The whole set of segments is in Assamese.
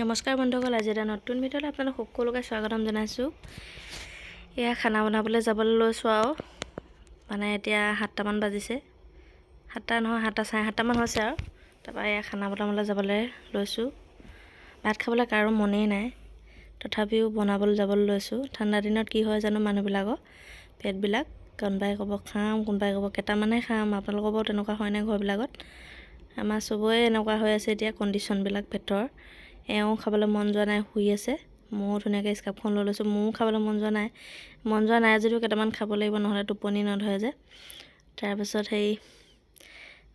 নমস্কাৰ বন্ধুসকল, আজি এটা নতুন ভিডিঅ'ত আপোনালোক সকলোকে স্বাগতম জনাইছোঁ। এয়া খানা বনাবলৈ যাবলৈ লৈছোঁ আৰু মানে এতিয়া 7টামান বাজিছে। 7টা নহয়, 7টা চাৰে 7টামান হৈছে আৰু তাৰপৰা এয়া খানা বনাবলৈ যাবলৈ লৈছোঁ। ভাত খাবলৈ কাৰো মনেই নাই, তথাপিও বনাবলৈ যাবলৈ লৈছোঁ। ঠাণ্ডা দিনত কি হয় জানো মানুহবিলাকৰ পেটবিলাক, কোনোবাই ক'ব খাম, কোনোবাই ক'ব কেইটামানহে খাম। আপোনালোকৰ বাৰু তেনেকুৱা হয়নে ঘৰবিলাকত? আমাৰ চবৰে এনেকুৱা হৈ আছে এতিয়া কণ্ডিশ্যনবিলাক পেটৰ। এওঁ খাবলৈ মন যোৱা নাই, শুই আছে। ময়ো ধুনীয়াকৈ স্কাৰ্ফখন লৈ লৈছোঁ। মোৰো খাবলৈ মন যোৱা নাই যদিও কেইটামান খাব লাগিব, নহ'লে টোপনি নধৰে যে। তাৰপিছত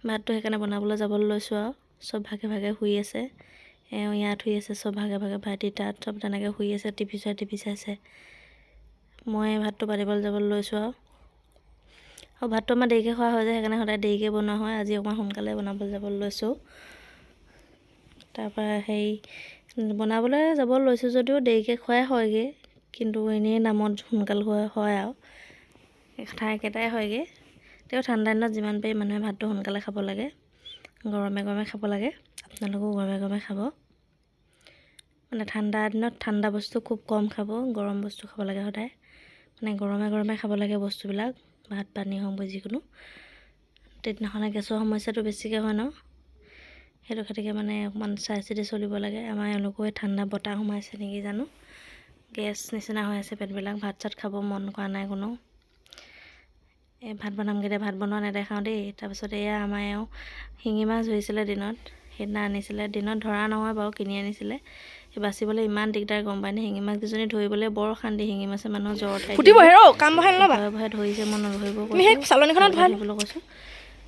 ভাতটো সেইকাৰণে বনাবলৈ যাবলৈ লৈছোঁ আৰু চব ভাগে ভাগে শুই আছে। এওঁ ইয়াত শুই আছে, চব ভাগে ভাগে, ভাইটি তাত, চব তেনেকৈ শুই আছে, টিভি চাইছে। মই ভাতটো পাতিবলৈ যাবলৈ লৈছোঁ আৰু ভাতটো আমাৰ দেৰিকৈ খোৱা হয় যে, সেইকাৰণে সদায় দেৰিকৈ বনোৱা হয়। আজি অকণমান সোনকালে বনাবলৈ যাবলৈ লৈছোঁ। তাৰপৰা বনাবলৈ যাব লৈছোঁ যদিও দেৰিকৈ খোৱাই হয়গৈ, কিন্তু এনেই নামত সোনকাল হয় আৰু কথা একেটাই হয়গৈ। তেওঁ ঠাণ্ডা দিনত যিমান পাৰি মানুহে ভাতটো সোনকালে খাব লাগে, গৰমে গৰমে খাব লাগে। আপোনালোকেও গৰমে গৰমে খাব। মানে ঠাণ্ডা দিনত ঠাণ্ডা বস্তু খুব কম খাব, গৰম বস্তু খাব লাগে সদায়। মানে গৰমে গৰমে খাব লাগে বস্তুবিলাক, ভাত পানী হওক বা যিকোনো। নহ'লে গেছৰ সমস্যাটো বেছিকৈ হয় ন, সেইটো খাতিকে মানে অকণমান চাই চিতি চলিব লাগে। আমাৰ এওঁলোকো ঠাণ্ডা বতাহ সোমাইছে নেকি জানো, গেছ নিচিনা হৈ আছে পেটবিলাক। ভাত চাত খাব মন কৰা নাই কোনো। ভাত বনামগৈ দে, ভাত বনোৱা নেদেখাওঁ দেই। তাৰপিছত এয়া আমাৰ এওঁ শিঙি মাছ ধৰিছিলে দিনত, সেইদিনা আনিছিলে। দিনত ধৰা নহয় বাৰু, কিনি আনিছিলে। বাচিবলৈ ইমান দিগদাৰ, গম পায়নে? শিঙি মাছকেইজনী ধৰিবলৈ বৰ শান্তি। শিঙি মাছে মানুহৰ জ্বৰ উঠাই দিয়ে। ভয়ে ভয়ে ধৰিছে, মই নধৰিব কৈছোঁ।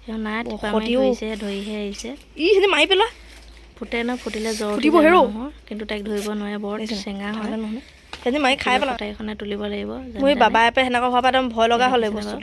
তেওঁ নাই, টিপা মাৰি ধৰিছে, ধৰিহে আহিছে। মাৰি পেলা ফুটে ন, ফুটিলে জ্বৰ উঠি যায় মানুহৰ, কিন্তু তাইক ধৰিব নোৱাৰে, বৰ চেঙা হয়। মাৰি খাই পেলা, কটাৰীখনে তুলিব লাগিব। মোৰ বাবাই সেনেকুৱা হোৱাৰ পৰা একদম ভয় লগা হ'লে বস্তু।